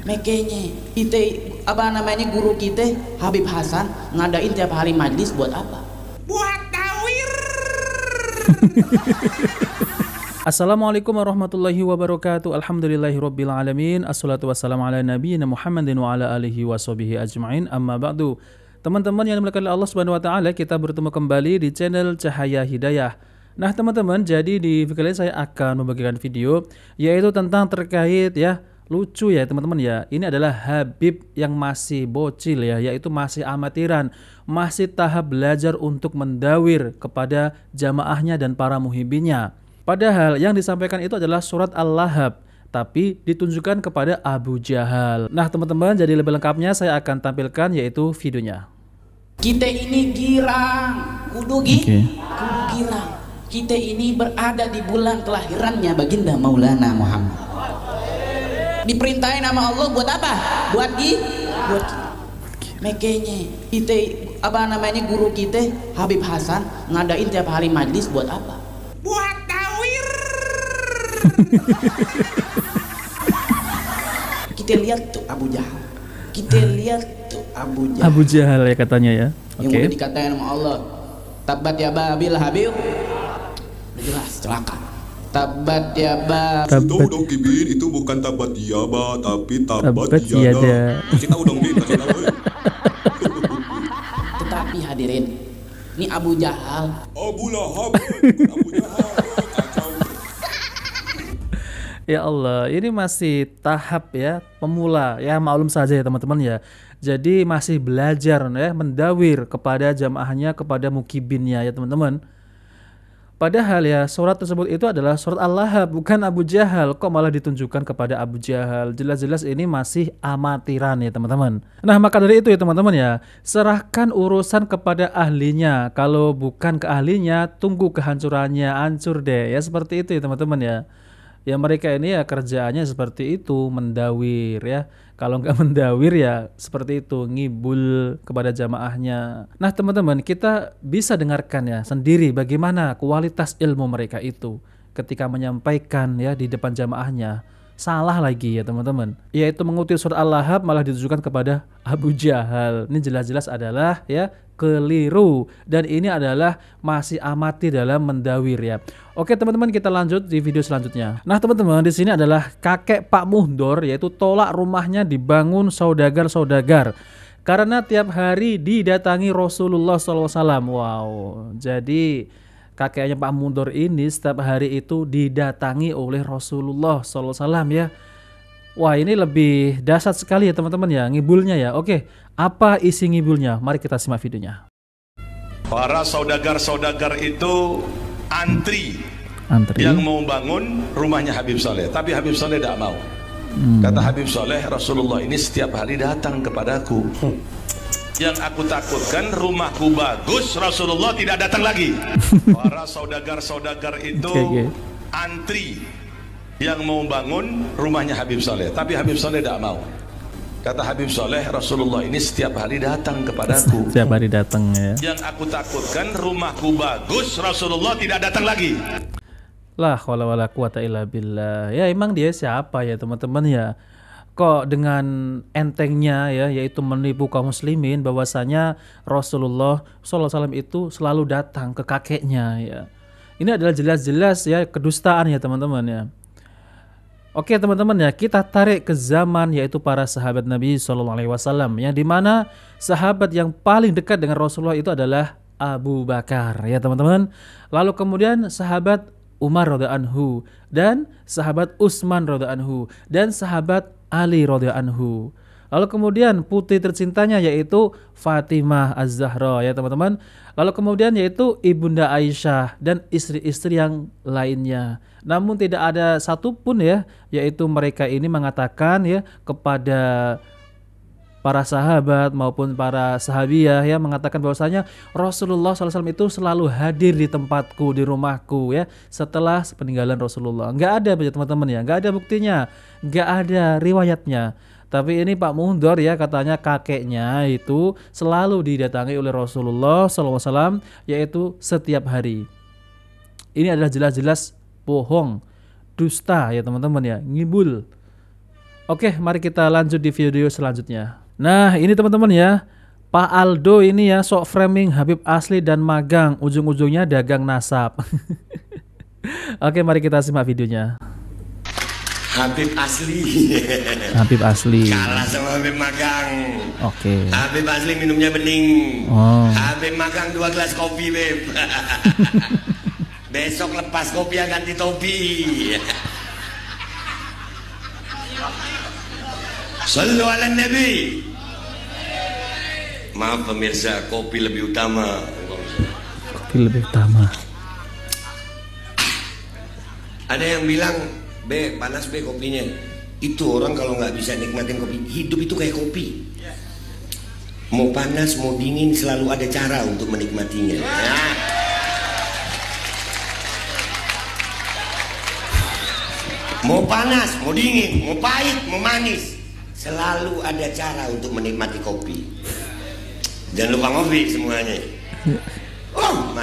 Makanya kita apa namanya guru kita Habib Hasan ngadain tiap hari majlis buat apa? Buat tawir. Assalamualaikum warahmatullahi wabarakatuh. Alhamdulillahirabbil alamin. Assalatu wassalamu ala nabiyyina Muhammadin wa ala alihi washabihi ajmain. Amma ba'du. Teman-teman yang dimuliakan oleh Allah Subhanahu wa taala, kita bertemu kembali di channel Cahaya Hidayah. Nah, teman-teman, jadi di video kali ini saya akan membagikan video yaitu tentang terkait lucu ya teman-teman ya. Ini adalah Habib yang masih bocil ya, yaitu masih amatiran, masih tahap belajar untuk mendawir kepada jamaahnya dan para muhibinnya. Padahal yang disampaikan itu adalah surat Al-Lahab, tapi ditunjukkan kepada Abu Jahal. Nah teman-teman, jadi lebih lengkapnya saya akan tampilkan yaitu videonya. Kita ini girang, kudu girang. Kita ini berada di bulan kelahirannya baginda Maulana Muhammad. Diperintahin nama Allah buat apa? Buat makanya kita apa namanya guru kita Habib Hasan ngadain tiap hari majlis buat apa? Buat tawir. Kita lihat tuh Abu Jahal. Abu Jahal ya katanya ya. Yang udah dikatain sama Allah. Tabat ya babil Habib. Udah jelas celaka. Tabat ya ba. Itu dong Kibin, itu bukan tabat yaba tapi tabat yada. Kasih tahu dong Bin, kasih tahu. Tetapi hadirin, ini Abu Jahal. Abu Lahab, Abu Jahal. Kacau. Ya Allah, ini masih tahap ya pemula ya, maklum saja ya teman-teman ya. Jadi masih belajar ya mendawir kepada jamaahnya, kepada mukibinnya ya teman-teman. Padahal ya surat tersebut itu adalah surat Al-Lahab, bukan Abu Jahal. Kok malah ditunjukkan kepada Abu Jahal? Jelas-jelas ini masih amatiran ya teman-teman. Nah maka dari itu ya teman-teman ya, serahkan urusan kepada ahlinya. Kalau bukan ke ahlinya, tunggu kehancurannya, hancur deh ya, seperti itu ya teman-teman ya. Ya mereka ini ya kerjaannya seperti itu, mendawir ya. Kalau nggak mendawir ya seperti itu, ngibul kepada jamaahnya. Nah teman-teman, kita bisa dengarkan ya sendiri bagaimana kualitas ilmu mereka itu ketika menyampaikan ya di depan jamaahnya. Salah lagi ya teman-teman, yaitu mengutip surat Al-Lahab malah ditujukan kepada Abu Jahal. Ini jelas-jelas adalah ya keliru, dan ini adalah masih amati dalam mendawir ya. Oke teman-teman, kita lanjut di video selanjutnya. Nah teman-teman, di sini adalah kakek Pak Muhdor, yaitu tolak rumahnya dibangun saudagar-saudagar karena tiap hari didatangi Rasulullah SAW. Wow, jadi kakeknya Pak Muhdor ini setiap hari itu didatangi oleh Rasulullah SAW ya. Wah, ini lebih dahsyat sekali ya teman-teman ya, ngibulnya ya. Oke, apa isi ngibulnya? Mari kita simak videonya. Para saudagar-saudagar itu antri yang mau bangun rumahnya Habib Saleh, tapi Habib Saleh tidak mau. Kata Habib Saleh, Rasulullah ini setiap hari datang kepadaku. Yang aku takutkan rumahku bagus, Rasulullah tidak datang lagi. Para saudagar-saudagar itu antri yang mau bangun rumahnya Habib Saleh, tapi Habib Saleh tidak mau. Kata Habib Saleh, Rasulullah ini setiap hari datang kepadaku. Setiap hari datang ya. Yang aku takutkan rumahku bagus, Rasulullah tidak datang lagi. Lah wala quwata illa billah. Ya emang dia siapa ya teman-teman ya? Kok dengan entengnya ya, yaitu menipu kaum muslimin bahwasanya Rasulullah SAW itu selalu datang ke kakeknya ya. Ini adalah jelas-jelas ya kedustaan ya teman-teman ya. Oke teman-teman ya, kita tarik ke zaman yaitu para sahabat Nabi SAW, yang dimana sahabat yang paling dekat dengan Rasulullah itu adalah Abu Bakar ya teman-teman. Lalu kemudian sahabat Umar radhiyallahu anhu, dan sahabat Utsman radhiyallahu anhu, dan sahabat Ali radhiyallahu anhu. Lalu kemudian putri tercintanya yaitu Fatimah Az-Zahra ya teman-teman. Lalu kemudian yaitu Ibunda Aisyah dan istri-istri yang lainnya. Namun tidak ada satupun ya, yaitu mereka ini mengatakan ya kepada para sahabat maupun para sahabiah ya, mengatakan bahwasanya Rasulullah SAW itu selalu hadir di tempatku, di rumahku ya setelah peninggalan Rasulullah. Nggak ada teman-teman ya, nggak ada buktinya, nggak ada riwayatnya. Tapi ini Pak Muhdor ya, katanya kakeknya itu selalu didatangi oleh Rasulullah SAW, yaitu setiap hari. Ini adalah jelas-jelas bohong, dusta ya teman-teman ya, ngibul. Oke, mari kita lanjut di video selanjutnya. Nah, ini teman-teman ya, Pak Aldo ini ya sok framing Habib asli dan magang, ujung-ujungnya dagang nasab. Oke, mari kita simak videonya. Habib asli. Habib asli. Kalah sama Habib magang. Oke. Habib asli minumnya bening. Oh. Habib magang 2 gelas kopi, Beb. Besok lepas kopi ya ganti topi. Sallu ala Nabi. Maaf pemirsa, kopi lebih utama. Kopi lebih utama. Ada yang bilang, Be, panas Be kopinya. Itu orang kalau nggak bisa nikmatin kopi, hidup itu kayak kopi. Mau panas, mau dingin, selalu ada cara untuk menikmatinya. Ya. Mau panas, mau dingin, mau pahit, mau manis, selalu ada cara untuk menikmati kopi. Jangan lupa ngopi semuanya. Oh,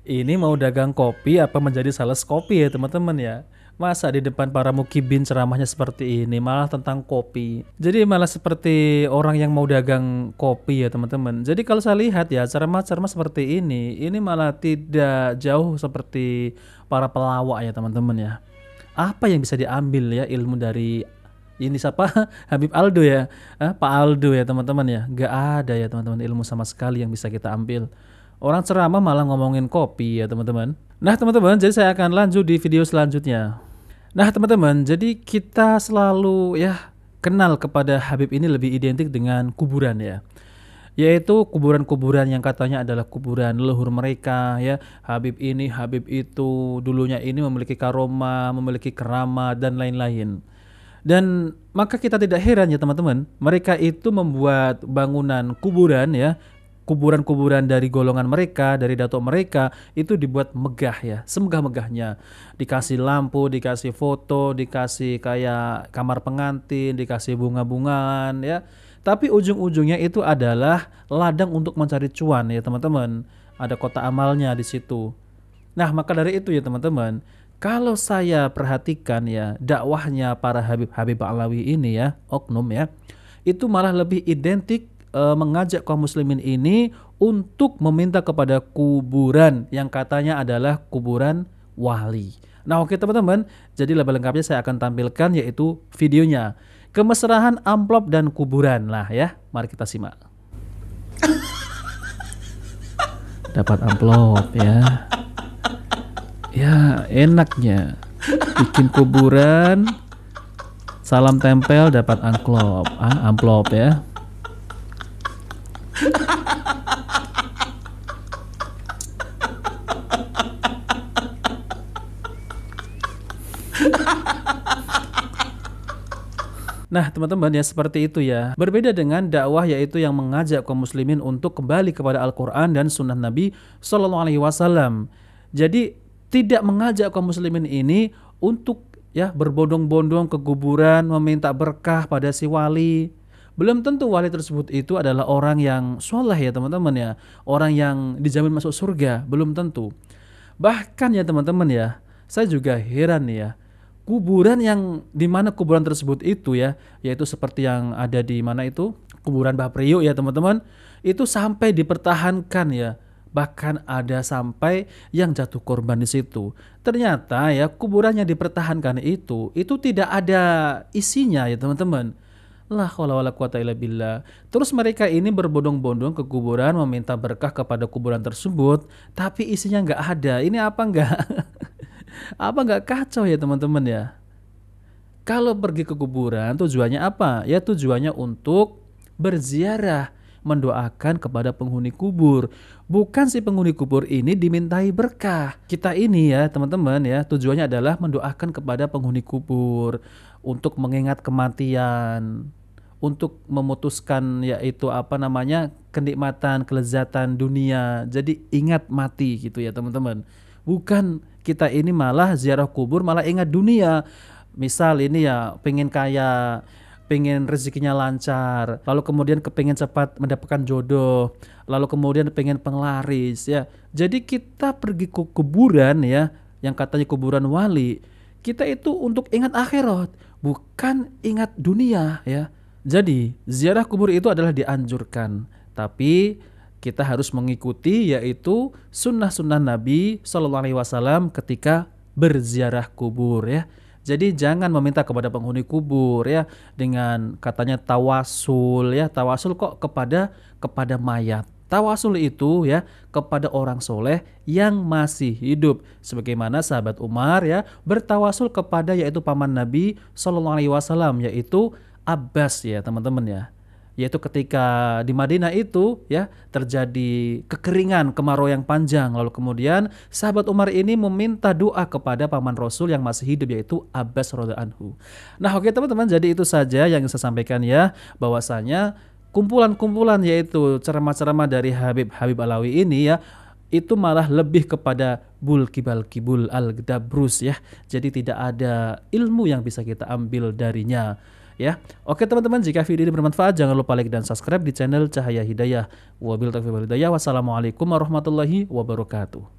Ini mau dagang kopi apa menjadi sales kopi ya teman-teman ya. Masa di depan para mukibin ceramahnya seperti ini, malah tentang kopi. Jadi malah seperti orang yang mau dagang kopi ya teman-teman. Jadi kalau saya lihat ya ceramah-ceramah seperti ini malah tidak jauh seperti para pelawak ya teman-teman ya. Apa yang bisa diambil ya ilmu dari ini siapa? Habib Aldo ya, Pak Aldo ya teman-teman ya. Gak ada ya teman-teman ilmu sama sekali yang bisa kita ambil. Orang ceramah malah ngomongin kopi ya teman-teman. Nah teman-teman, jadi saya akan lanjut di video selanjutnya. Nah teman-teman, jadi kita selalu ya kenal kepada Habib ini lebih identik dengan kuburan ya. Yaitu kuburan-kuburan yang katanya adalah kuburan leluhur mereka ya. Habib ini, Habib itu, dulunya ini memiliki karomah, memiliki keramat dan lain-lain. Dan maka kita tidak heran ya teman-teman, mereka itu membuat bangunan kuburan ya. Kuburan-kuburan dari golongan mereka, dari datuk mereka itu dibuat megah ya, semegah-megahnya. Dikasih lampu, dikasih foto, dikasih kayak kamar pengantin, dikasih bunga-bungaan ya. Tapi ujung-ujungnya itu adalah ladang untuk mencari cuan ya teman-teman. Ada kotak amalnya di situ. Nah, maka dari itu ya teman-teman, kalau saya perhatikan ya dakwahnya para Habib Alawi ini ya, oknum ya, itu malah lebih identik mengajak kaum muslimin ini untuk meminta kepada kuburan yang katanya adalah kuburan wali. Nah oke teman-teman, jadi lebih lengkapnya saya akan tampilkan yaitu videonya. Kemesraan amplop dan kuburan lah ya, mari kita simak. Dapat amplop ya. Ya enaknya bikin kuburan, salam tempel dapat amplop ya. Nah teman-teman ya seperti itu ya. Berbeda dengan dakwah yaitu yang mengajak kaum muslimin untuk kembali kepada Al-Quran dan sunnah Nabi SAW. Jadi tidak mengajak kaum muslimin ini untuk ya berbondong-bondong ke kuburan meminta berkah pada si wali. Belum tentu wali tersebut itu adalah orang yang soleh ya teman-teman ya. Orang yang dijamin masuk surga, belum tentu. Bahkan ya teman-teman ya, saya juga heran ya. Kuburan yang dimana kuburan tersebut itu ya, yaitu seperti yang ada di mana itu, kuburan Mbah Priuk ya teman-teman. Itu sampai dipertahankan ya. Bahkan ada sampai yang jatuh korban di situ. Ternyata ya kuburan yang dipertahankan itu tidak ada isinya ya teman-teman. La haula wala quwata illa billah. Terus mereka ini berbondong-bondong ke kuburan meminta berkah kepada kuburan tersebut, tapi isinya nggak ada. Ini apa nggak kacau ya teman-teman ya? Kalau pergi ke kuburan tujuannya apa? Ya tujuannya untuk berziarah, mendoakan kepada penghuni kubur. Bukan si penghuni kubur ini dimintai berkah. Kita ini ya teman-teman ya tujuannya adalah mendoakan kepada penghuni kubur untuk mengingat kematian, untuk memutuskan yaitu kenikmatan, kelezatan dunia. Jadi ingat mati gitu ya teman-teman. Bukan kita ini malah ziarah kubur malah ingat dunia. Misal ini ya pengen kaya, pengen rezekinya lancar, lalu kemudian kepengen cepat mendapatkan jodoh, lalu kemudian pengen penglaris ya. Jadi kita pergi ke kuburan ya, yang katanya kuburan wali, kita itu untuk ingat akhirat, bukan ingat dunia ya. Jadi ziarah kubur itu adalah dianjurkan, tapi kita harus mengikuti yaitu sunnah-sunnah Nabi SAW ketika berziarah kubur ya. Jadi jangan meminta kepada penghuni kubur ya dengan katanya tawasul ya. Tawasul kok kepada mayat. Tawasul itu ya kepada orang soleh yang masih hidup. Sebagaimana sahabat Umar ya bertawasul kepada yaitu paman Nabi SAW yaitu Abbas ya teman-teman ya. Yaitu ketika di Madinah itu ya terjadi kekeringan, kemarau yang panjang. Lalu kemudian sahabat Umar ini meminta doa kepada paman Rasul yang masih hidup yaitu Abbas radhiyallahu anhu. Nah oke teman-teman, jadi itu saja yang saya sampaikan ya, bahwasanya kumpulan-kumpulan yaitu ceramah-ceramah dari Habib Alawi ini ya itu malah lebih kepada kibul al-Gdabrus ya. Jadi tidak ada ilmu yang bisa kita ambil darinya. Ya, oke teman-teman, jika video ini bermanfaat jangan lupa like dan subscribe di channel Cahaya Hidayah. Wabillahi taufiq wal hidayah. Wassalamualaikum warahmatullahi wabarakatuh.